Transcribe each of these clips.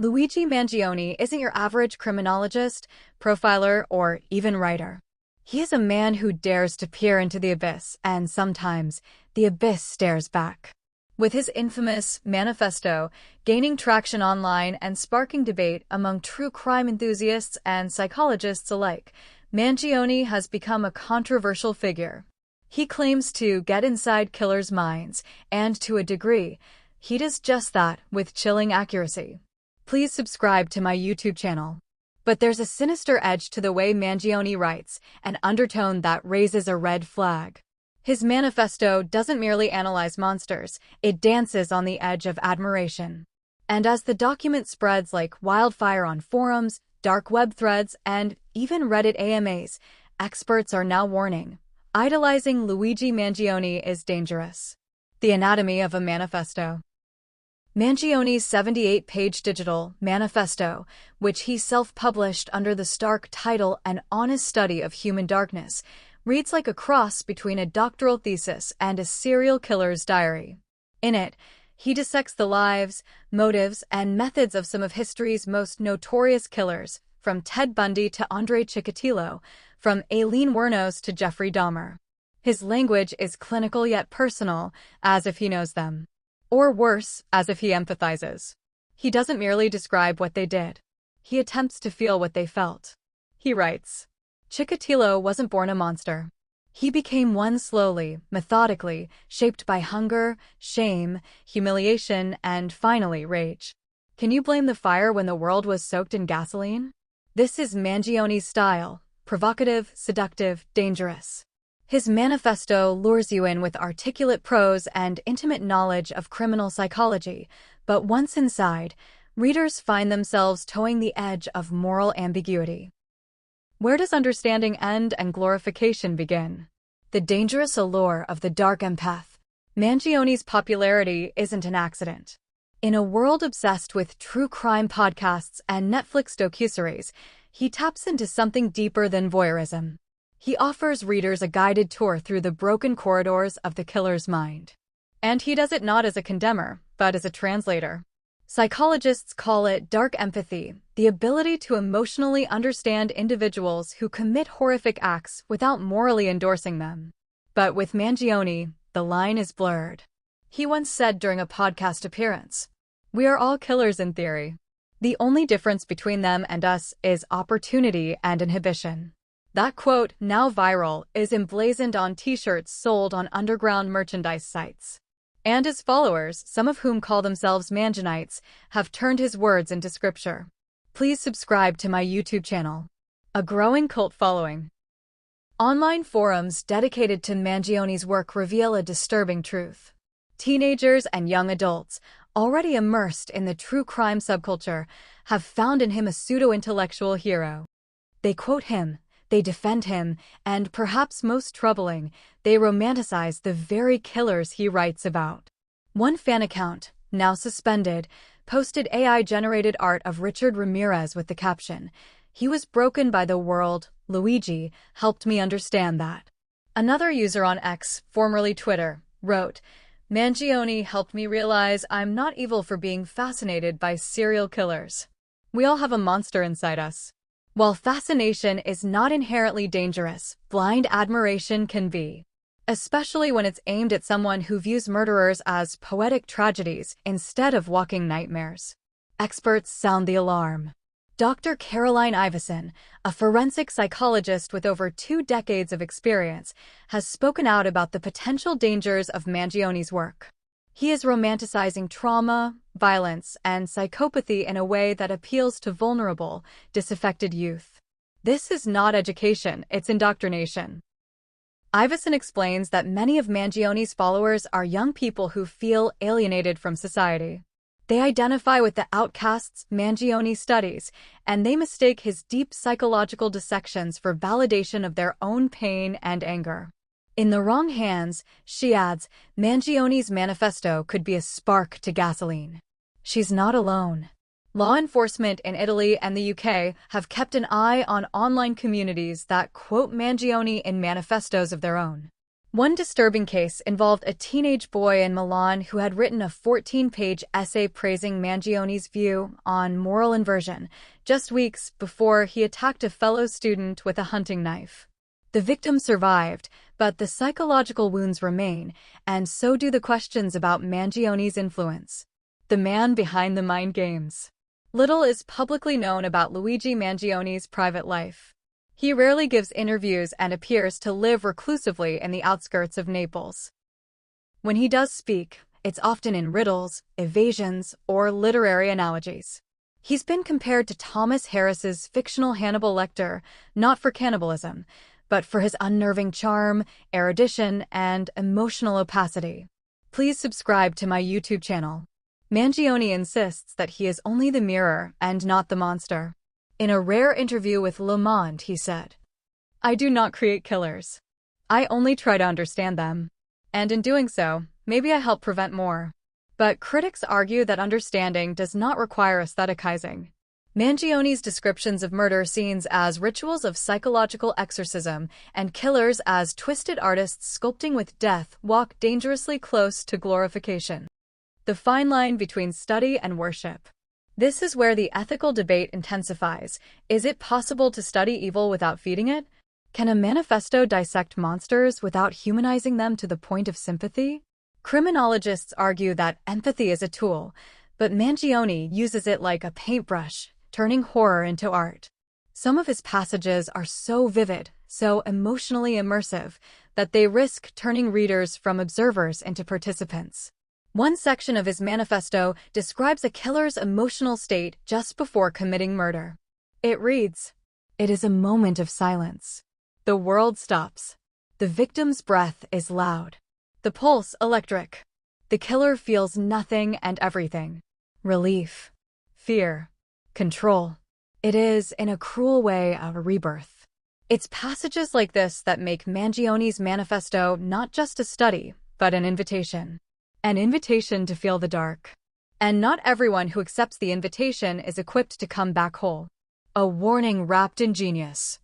Luigi Mangione isn't your average criminologist, profiler, or even writer. He is a man who dares to peer into the abyss, and sometimes the abyss stares back. With his infamous manifesto gaining traction online and sparking debate among true crime enthusiasts and psychologists alike, Mangione has become a controversial figure. He claims to get inside killers' minds, and to a degree, he does just that with chilling accuracy. Please subscribe to my YouTube channel. But there's a sinister edge to the way Mangione writes, an undertone that raises a red flag. His manifesto doesn't merely analyze monsters, it dances on the edge of admiration. And as the document spreads like wildfire on forums, dark web threads, and even Reddit AMAs, experts are now warning. Idolizing Luigi Mangione is dangerous. The anatomy of a manifesto. Mangione's 78-page digital manifesto, which he self-published under the stark title An Honest Study of Human Darkness, reads like a cross between a doctoral thesis and a serial killer's diary. In it, he dissects the lives, motives, and methods of some of history's most notorious killers, from Ted Bundy to Andrei Chikatilo, from Aileen Wuornos to Jeffrey Dahmer. His language is clinical yet personal, as if he knows them. Or worse, as if he empathizes. He doesn't merely describe what they did. He attempts to feel what they felt. He writes, Chikatilo wasn't born a monster. He became one slowly, methodically, shaped by hunger, shame, humiliation, and finally rage. Can you blame the fire when the world was soaked in gasoline? This is Mangione's style, provocative, seductive, dangerous. His manifesto lures you in with articulate prose and intimate knowledge of criminal psychology, but once inside, readers find themselves towing the edge of moral ambiguity. Where does understanding end and glorification begin? The dangerous allure of the dark empath. Mangione's popularity isn't an accident. In a world obsessed with true crime podcasts and Netflix docuseries, he taps into something deeper than voyeurism. He offers readers a guided tour through the broken corridors of the killer's mind. And he does it not as a condemner, but as a translator. Psychologists call it dark empathy, the ability to emotionally understand individuals who commit horrific acts without morally endorsing them. But with Mangione, the line is blurred. He once said during a podcast appearance, "We are all killers in theory. The only difference between them and us is opportunity and inhibition." That quote, now viral, is emblazoned on t-shirts sold on underground merchandise sites. And his followers, some of whom call themselves Mangionites, have turned his words into scripture. Please subscribe to my YouTube channel. A growing cult following. Online forums dedicated to Mangione's work reveal a disturbing truth. Teenagers and young adults, already immersed in the true crime subculture, have found in him a pseudo-intellectual hero. They quote him, they defend him, and perhaps most troubling, they romanticize the very killers he writes about. One fan account, now suspended, posted AI-generated art of Richard Ramirez with the caption, "He was broken by the world, Luigi helped me understand that." Another user on X, formerly Twitter, wrote, "Mangione helped me realize I'm not evil for being fascinated by serial killers. We all have a monster inside us." While fascination is not inherently dangerous, blind admiration can be. Especially when it's aimed at someone who views murderers as poetic tragedies instead of walking nightmares. Experts sound the alarm. Dr. Caroline Iveson, a forensic psychologist with over 2 decades of experience, has spoken out about the potential dangers of Mangione's work. He is romanticizing trauma, violence, and psychopathy in a way that appeals to vulnerable, disaffected youth. This is not education, it's indoctrination. Iveson explains that many of Mangione's followers are young people who feel alienated from society. They identify with the outcasts Mangione studies, and they mistake his deep psychological dissections for validation of their own pain and anger. In the wrong hands, she adds, Mangione's manifesto could be a spark to gasoline. She's not alone. Law enforcement in Italy and the UK have kept an eye on online communities that quote Mangione in manifestos of their own. One disturbing case involved a teenage boy in Milan who had written a 14-page essay praising Mangione's view on moral inversion, just weeks before he attacked a fellow student with a hunting knife. The victim survived, but the psychological wounds remain, and so do the questions about Mangione's influence. The man behind the mind games. Little is publicly known about Luigi Mangione's private life. He rarely gives interviews and appears to live reclusively in the outskirts of Naples. When he does speak, it's often in riddles, evasions, or literary analogies. He's been compared to Thomas Harris's fictional Hannibal Lecter, not for cannibalism, but for his unnerving charm, erudition, and emotional opacity. Please subscribe to my YouTube channel. Mangione insists that he is only the mirror and not the monster. In a rare interview with Le Monde, he said, "I do not create killers. I only try to understand them. And in doing so, maybe I help prevent more." But critics argue that understanding does not require aestheticizing. Mangione's descriptions of murder scenes as rituals of psychological exorcism and killers as twisted artists sculpting with death walk dangerously close to glorification. The fine line between study and worship. This is where the ethical debate intensifies. Is it possible to study evil without feeding it? Can a manifesto dissect monsters without humanizing them to the point of sympathy? Criminologists argue that empathy is a tool, but Mangione uses it like a paintbrush, turning horror into art. Some of his passages are so vivid, so emotionally immersive, that they risk turning readers from observers into participants. One section of his manifesto describes a killer's emotional state just before committing murder. It reads, "It is a moment of silence. The world stops. The victim's breath is loud. The pulse electric. The killer feels nothing and everything. Relief. Fear. Control. It is, in a cruel way, a rebirth." It's passages like this that make Mangione's manifesto not just a study, but an invitation. An invitation to feel the dark. And not everyone who accepts the invitation is equipped to come back whole. A warning wrapped in genius.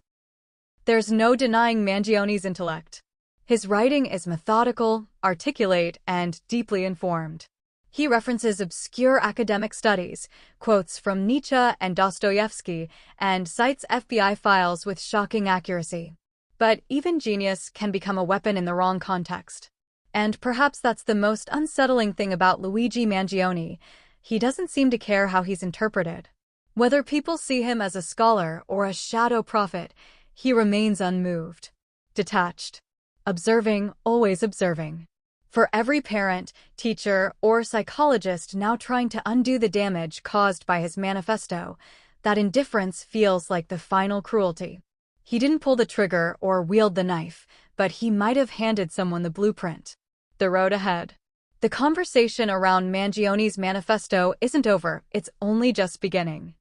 There's no denying Mangione's intellect. His writing is methodical, articulate, and deeply informed. He references obscure academic studies, quotes from Nietzsche and Dostoevsky, and cites FBI files with shocking accuracy. But even genius can become a weapon in the wrong context. And perhaps that's the most unsettling thing about Luigi Mangione. He doesn't seem to care how he's interpreted. Whether people see him as a scholar or a shadow prophet, he remains unmoved, detached, observing, always observing. For every parent, teacher, or psychologist now trying to undo the damage caused by his manifesto, that indifference feels like the final cruelty. He didn't pull the trigger or wield the knife, but he might have handed someone the blueprint. The road ahead. The conversation around Mangione's manifesto isn't over, it's only just beginning.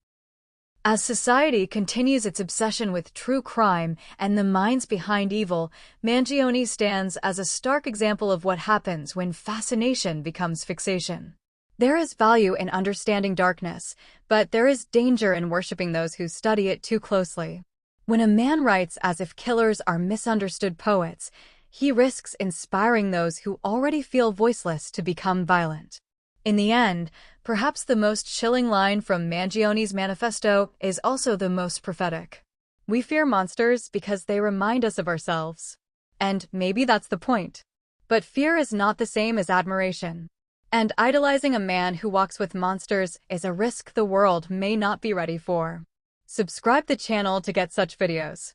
As society continues its obsession with true crime and the minds behind evil, Mangione stands as a stark example of what happens when fascination becomes fixation. There is value in understanding darkness, but there is danger in worshiping those who study it too closely. When a man writes as if killers are misunderstood poets, he risks inspiring those who already feel voiceless to become violent. In the end, perhaps the most chilling line from Mangione's manifesto is also the most prophetic. We fear monsters because they remind us of ourselves. And maybe that's the point. But fear is not the same as admiration. And idolizing a man who walks with monsters is a risk the world may not be ready for. Subscribe the channel to get such videos.